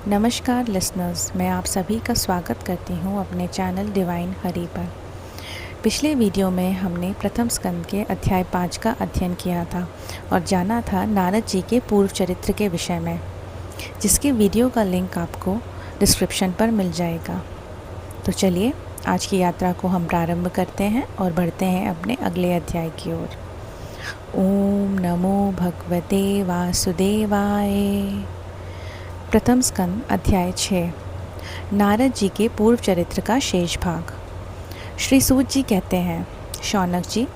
नमस्कार लिसनर्स, मैं आप सभी का स्वागत करती हूँ अपने चैनल डिवाइन हरि पर। पिछले वीडियो में हमने प्रथम स्कंद के अध्याय 5 का अध्ययन किया था और जाना था नारद जी के पूर्व चरित्र के विषय में, जिसके वीडियो का लिंक आपको डिस्क्रिप्शन पर मिल जाएगा। तो चलिए आज की यात्रा को हम प्रारंभ करते हैं और बढ़ते हैं अपने अगले अध्याय की ओर। ओम नमो भगवते वासुदेवाय। प्रथम स्कंद अध्याय 6, नारद जी के पूर्व चरित्र का शेष भाग। श्री सूत जी कहते हैं, शौनक जी,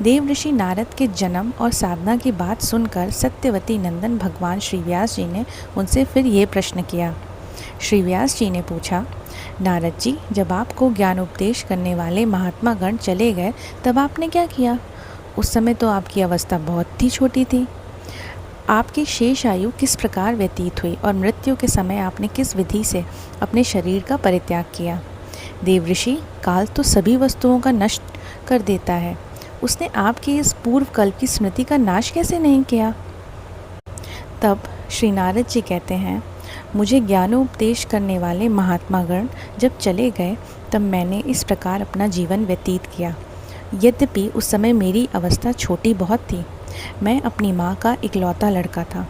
देव ऋषि नारद के जन्म और साधना की बात सुनकर सत्यवती नंदन भगवान श्री व्यास जी ने उनसे फिर ये प्रश्न किया। श्री व्यास जी ने पूछा, नारद जी, जब आपको ज्ञान उपदेश करने वाले महात्मा गण चले गए तब आपने क्या किया? उस समय तो आपकी अवस्था बहुत ही छोटी थी। आपकी शेष आयु किस प्रकार व्यतीत हुई और मृत्यु के समय आपने किस विधि से अपने शरीर का परित्याग किया? देव ऋषि, काल तो सभी वस्तुओं का नष्ट कर देता है, उसने आपके इस पूर्व कल्प की स्मृति का नाश कैसे नहीं किया? तब श्री नारद जी कहते हैं, मुझे ज्ञानोपदेश करने वाले महात्मागण जब चले गए तब मैंने इस प्रकार अपना जीवन व्यतीत किया। यद्यपि उस समय मेरी अवस्था छोटी बहुत थी। मैं अपनी माँ का इकलौता लड़का था।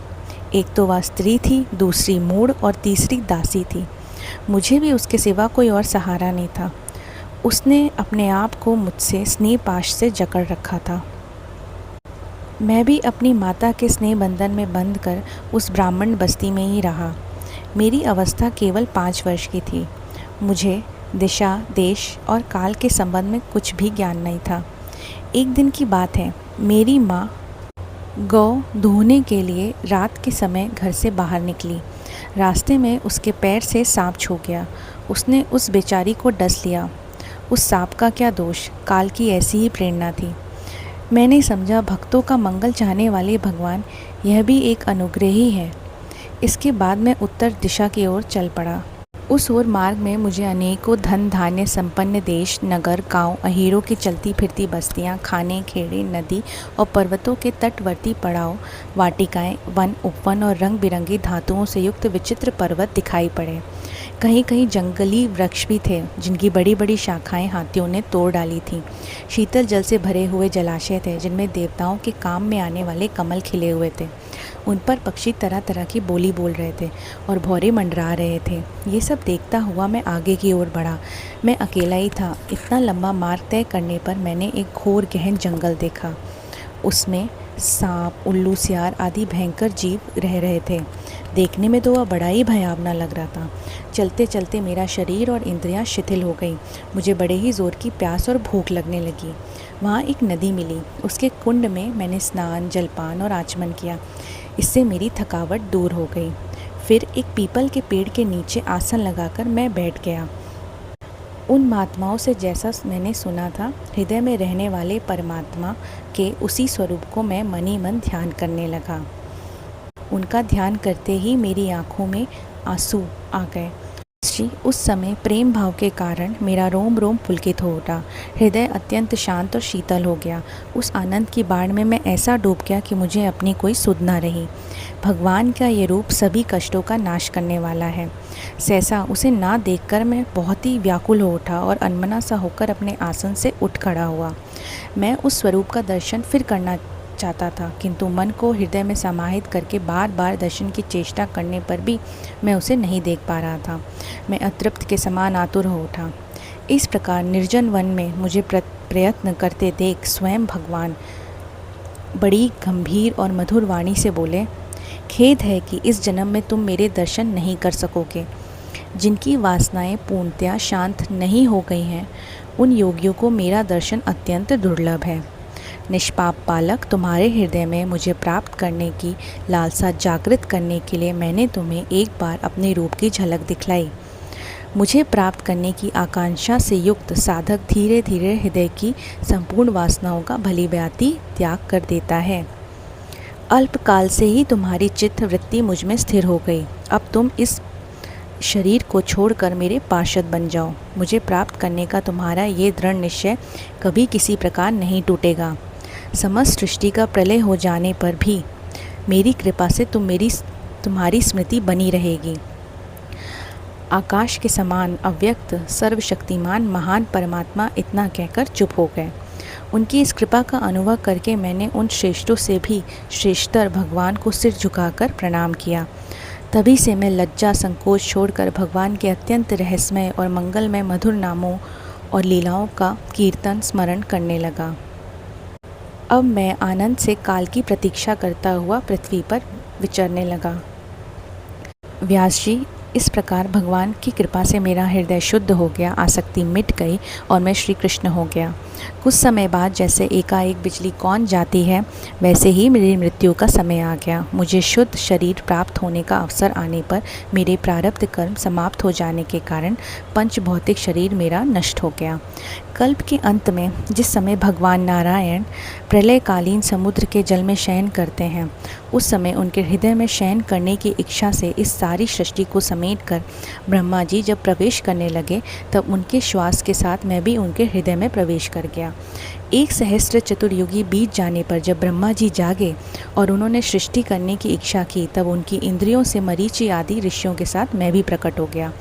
एक तो वह स्त्री थी, दूसरी मूढ़ और तीसरी दासी थी। मुझे भी उसके सिवा कोई और सहारा नहीं था। उसने अपने आप को मुझसे स्नेह पाश से जकड़ रखा था। मैं भी अपनी माता के स्नेह बंधन में बंध कर उस ब्राह्मण बस्ती में ही रहा। मेरी अवस्था केवल 5 वर्ष की थी। मुझे दिशा, देश और काल के संबंध में कुछ भी ज्ञान नहीं था। एक दिन की बात है, मेरी माँ गौ धोने के लिए रात के समय घर से बाहर निकली। रास्ते में उसके पैर से सांप छू गया। उसने उस बेचारी को डस लिया। उस सांप का क्या दोष, काल की ऐसी ही प्रेरणा थी। मैंने समझा, भक्तों का मंगल चाहने वाले भगवान यह भी एक अनुग्रह ही है। इसके बाद मैं उत्तर दिशा की ओर चल पड़ा। उस ओर मार्ग में मुझे अनेकों धन धान्य संपन्न देश, नगर, गांव, अहीरों की चलती फिरती बस्तियां, खाने, खेड़े, नदी और पर्वतों के तटवर्ती पड़ाव, वाटिकाएं, वन, उपवन और रंग बिरंगी धातुओं से युक्त विचित्र पर्वत दिखाई पड़े। कहीं कहीं जंगली वृक्ष भी थे, जिनकी बड़ी बड़ी शाखाएं हाथियों ने तोड़ डाली थीं। शीतल जल से भरे हुए जलाशय थे, जिनमें देवताओं के काम में आने वाले कमल खिले हुए थे। उन पर पक्षी तरह तरह की बोली बोल रहे थे और भौरे मंडरा रहे थे। ये सब देखता हुआ मैं आगे की ओर बढ़ा। मैं अकेला ही था। इतना लंबा मार्ग तय करने पर मैंने एक घोर गहन जंगल देखा। उसमें सांप, उल्लू, सियार आदि भयंकर जीव रह रहे थे। देखने में तो वह बड़ा ही भयावना लग रहा था। चलते चलते मेरा शरीर और इंद्रियां शिथिल हो गई। मुझे बड़े ही ज़ोर की प्यास और भूख लगने लगी। वहाँ एक नदी मिली। उसके कुंड में मैंने स्नान, जलपान और आचमन किया। इससे मेरी थकावट दूर हो गई। फिर एक पीपल के पेड़ के नीचे आसन लगाकर मैं बैठ गया। उन महात्माओं से जैसा मैंने सुना था, हृदय में रहने वाले परमात्मा के उसी स्वरूप को मैं मन ही मन ध्यान करने लगा। उनका ध्यान करते ही मेरी आंखों में आंसू आ गए। उस समय प्रेम भाव के कारण मेरा रोम रोम पुलकित हो उठा। हृदय अत्यंत शांत और शीतल हो गया। उस आनंद की बाढ़ में मैं ऐसा डूब गया कि मुझे अपनी कोई सुध न रही। भगवान का ये रूप सभी कष्टों का नाश करने वाला है। सहसा उसे ना देखकर मैं बहुत ही व्याकुल हो उठा और अनमना सा होकर अपने आसन से उठ खड़ा हुआ। मैं उस स्वरूप का दर्शन फिर करना चाहता था, किंतु मन को हृदय में समाहित करके बार बार दर्शन की चेष्टा करने पर भी मैं उसे नहीं देख पा रहा था। मैं अतृप्त के समान आतुर हो उठा। इस प्रकार निर्जन वन में मुझे प्रयत्न करते देख स्वयं भगवान बड़ी गंभीर और मधुर वाणी से बोले, खेद है कि इस जन्म में तुम मेरे दर्शन नहीं कर सकोगे। जिनकी वासनाएं पूर्णतया शांत नहीं हो गई हैं, उन योगियों को मेरा दर्शन अत्यंत दुर्लभ है। निष्पाप बालक, तुम्हारे हृदय में मुझे प्राप्त करने की लालसा जागृत करने के लिए मैंने तुम्हें एक बार अपने रूप की झलक दिखलाई। मुझे प्राप्त करने की आकांक्षा से युक्त साधक धीरे धीरे हृदय की संपूर्ण वासनाओं का भली भांति त्याग कर देता है। अल्पकाल से ही तुम्हारी चित्त वृत्ति मुझ में स्थिर हो गई। अब तुम इस शरीर को छोड़कर मेरे पार्षद बन जाओ। मुझे प्राप्त करने का तुम्हारा ये दृढ़ निश्चय कभी किसी प्रकार नहीं टूटेगा। समस्त सृष्टि का प्रलय हो जाने पर भी मेरी कृपा से तुम्हारी स्मृति बनी रहेगी। आकाश के समान अव्यक्त सर्वशक्तिमान महान परमात्मा इतना कहकर चुप हो गए। उनकी इस कृपा का अनुभव करके मैंने उन श्रेष्ठों से भी श्रेष्ठतर भगवान को सिर झुकाकर प्रणाम किया। तभी से मैं लज्जा संकोच छोड़कर भगवान के अत्यंत रहस्यमय और मंगलमय मधुर नामों और लीलाओं का कीर्तन स्मरण करने लगा। अब मैं आनंद से काल की प्रतीक्षा करता हुआ पृथ्वी पर विचरने लगा। व्यास जी, इस प्रकार भगवान की कृपा से मेरा हृदय शुद्ध हो गया, आसक्ति मिट गई और मैं श्री कृष्ण हो गया। कुछ समय बाद जैसे एकाएक बिजली कौन जाती है, वैसे ही मेरी मृत्यु का समय आ गया। मुझे शुद्ध शरीर प्राप्त होने का अवसर आने पर मेरे प्रारब्ध कर्म समाप्त हो जाने के कारण पंच भौतिक शरीर मेरा नष्ट हो गया। कल्प के अंत में जिस समय भगवान नारायण प्रलयकालीन समुद्र के जल में शयन करते हैं, उस समय उनके हृदय में शयन करने की इच्छा से इस सारी सृष्टि को समेटकर ब्रह्मा जी जब प्रवेश करने लगे, तब उनके श्वास के साथ मैं भी उनके हृदय में प्रवेश कर गया। 1 सहस्त्र चतुर्युगी बीत जाने पर जब ब्रह्मा जी जागे और उन्होंने सृष्टि करने की इच्छा की, तब उनकी इंद्रियों से मरीचि आदि ऋषियों के साथ मैं भी प्रकट हो गया।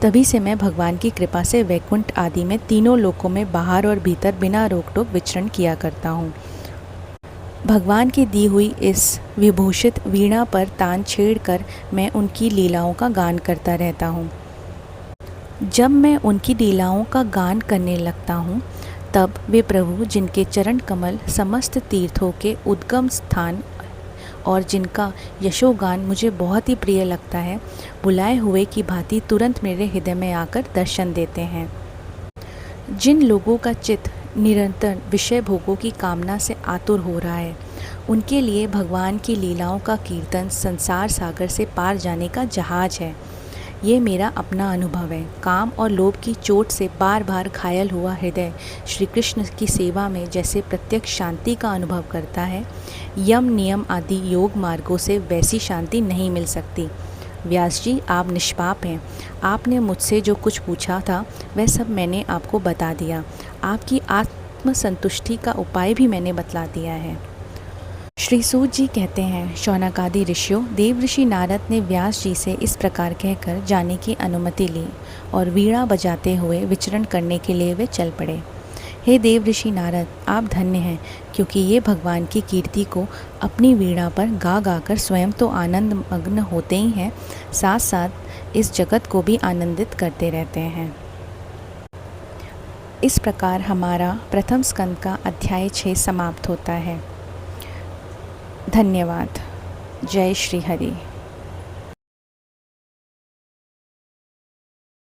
तभी से मैं भगवान की कृपा से वैकुंठ आदि में तीनों लोकों में बाहर और भीतर बिना रोक टोक विचरण किया करता हूँ। भगवान की दी हुई इस विभूषित वीणा पर तान छेड़कर मैं उनकी लीलाओं का गान करता रहता हूँ। जब मैं उनकी लीलाओं का गान करने लगता हूँ, तब वे प्रभु जिनके चरण कमल समस्त तीर्थों के उद्गम स्थान और जिनका यशोगान मुझे बहुत ही प्रिय लगता है, बुलाए हुए की भांति तुरंत मेरे हृदय में आकर दर्शन देते हैं। जिन लोगों का चित्त निरंतर विषय भोगों की कामना से आतुर हो रहा है, उनके लिए भगवान की लीलाओं का कीर्तन संसार सागर से पार जाने का जहाज है। ये मेरा अपना अनुभव है। काम और लोभ की चोट से बार बार घायल हुआ हृदय श्री कृष्ण की सेवा में जैसे प्रत्यक्ष शांति का अनुभव करता है, यम नियम आदि योग मार्गों से वैसी शांति नहीं मिल सकती। व्यास जी, आप निष्पाप हैं। आपने मुझसे जो कुछ पूछा था वह सब मैंने आपको बता दिया। आपकी आत्मसंतुष्टि का उपाय भी मैंने बतला दिया है। श्री सूत जी कहते हैं, शौनकादि ऋषियों, देव ऋषि नारद ने व्यास जी से इस प्रकार कहकर जाने की अनुमति ली और वीणा बजाते हुए विचरण करने के लिए वे चल पड़े। हे देव ऋषि नारद, आप धन्य हैं, क्योंकि ये भगवान की कीर्ति को अपनी वीणा पर गा गाकर स्वयं तो आनंद मग्न होते ही हैं, साथ साथ इस जगत को भी आनंदित करते रहते हैं। इस प्रकार हमारा प्रथम स्कंद का अध्याय 6 समाप्त होता है। धन्यवाद। जय श्री हरि।